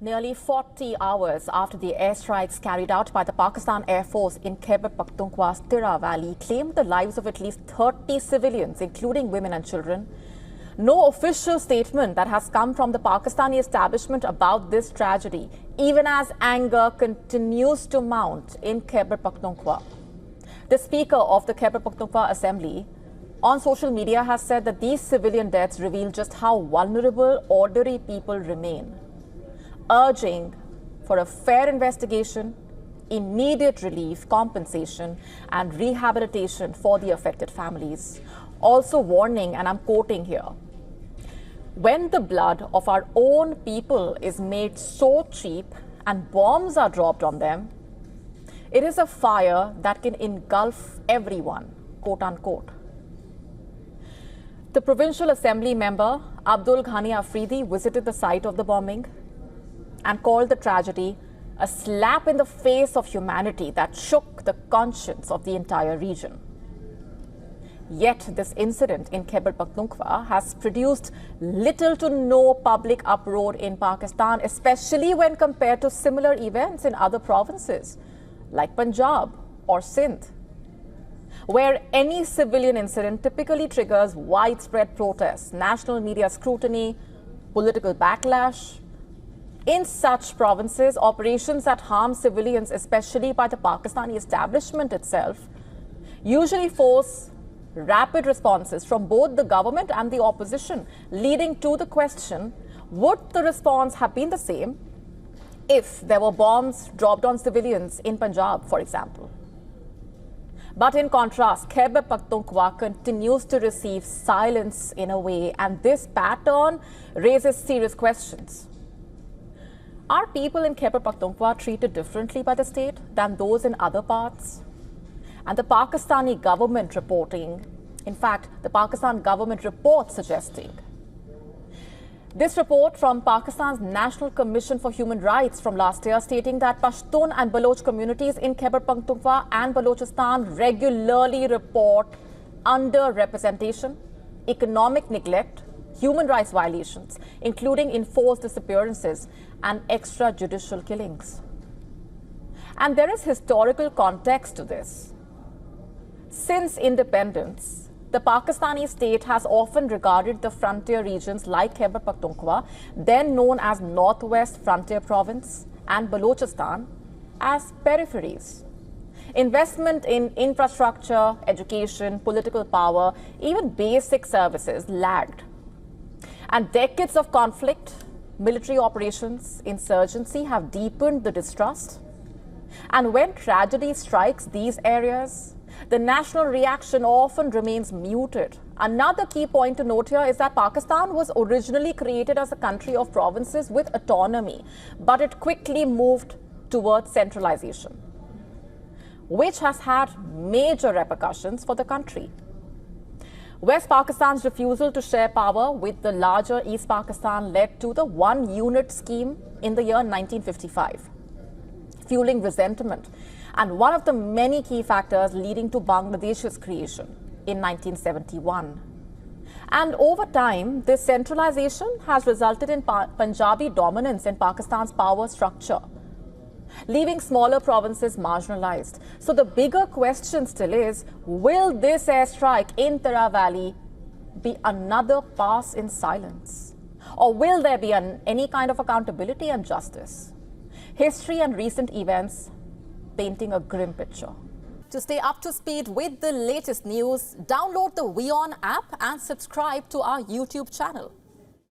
Nearly 40 hours after the airstrikes carried out by the Pakistan Air Force in Khyber Pakhtunkhwa's Tirah Valley claimed the lives of at least 30 civilians, including women and children, no official statement that has come from the Pakistani establishment about this tragedy, even as anger continues to mount in Khyber Pakhtunkhwa. The Speaker of the Khyber Pakhtunkhwa Assembly on social media has said that these civilian deaths reveal just how vulnerable ordinary people remain, urging for a fair investigation, immediate relief, compensation and rehabilitation for the affected families. Also warning, and I'm quoting here, when the blood of our own people is made so cheap and bombs are dropped on them, it is a fire that can engulf everyone, quote unquote. The Provincial Assembly member Abdul Ghani Afridi visited the site of the bombing and called the tragedy a slap in the face of humanity that shook the conscience of the entire region. Yet this incident in Khyber Pakhtunkhwa has produced little to no public uproar in Pakistan, especially when compared to similar events in other provinces like Punjab or Sindh, where any civilian incident typically triggers widespread protests, national media scrutiny, political backlash. In such provinces, operations that harm civilians, especially by the Pakistani establishment itself, usually force rapid responses from both the government and the opposition, leading to the question, would the response have been the same if there were bombs dropped on civilians in Punjab, for example? But in contrast, Khyber Pakhtunkhwa continues to receive silence in a way, and this pattern raises serious questions. Are people in Khyber Pakhtunkhwa treated differently by the state than those in other parts? And the Pakistani government reporting, in fact, the Pakistan government report suggesting. This report from Pakistan's National Commission for Human Rights from last year stating that Pashtun and Baloch communities in Khyber Pakhtunkhwa and Balochistan regularly report underrepresentation, economic neglect, human rights violations, including enforced disappearances and extrajudicial killings. And there is historical context to this. Since independence, the Pakistani state has often regarded the frontier regions like Khyber Pakhtunkhwa, then known as Northwest Frontier Province, and Balochistan as peripheries. Investment in infrastructure, education, political power, even basic services lagged. And decades of conflict, military operations, insurgency have deepened the distrust. And when tragedy strikes these areas, the national reaction often remains muted. Another key point to note here is that Pakistan was originally created as a country of provinces with autonomy, but it quickly moved towards centralization, which has had major repercussions for the country. West Pakistan's refusal to share power with the larger East Pakistan led to the one unit scheme in the year 1955, fueling resentment, and one of the many key factors leading to Bangladesh's creation in 1971. And over time, this centralization has resulted in Punjabi dominance in Pakistan's power structure, leaving smaller provinces marginalized. So the bigger question still is, will this airstrike in Tirah Valley be another pass in silence? Or will there be any kind of accountability and justice? History and recent events painting a grim picture. To stay up to speed with the latest news, download the WION app and subscribe to our YouTube channel.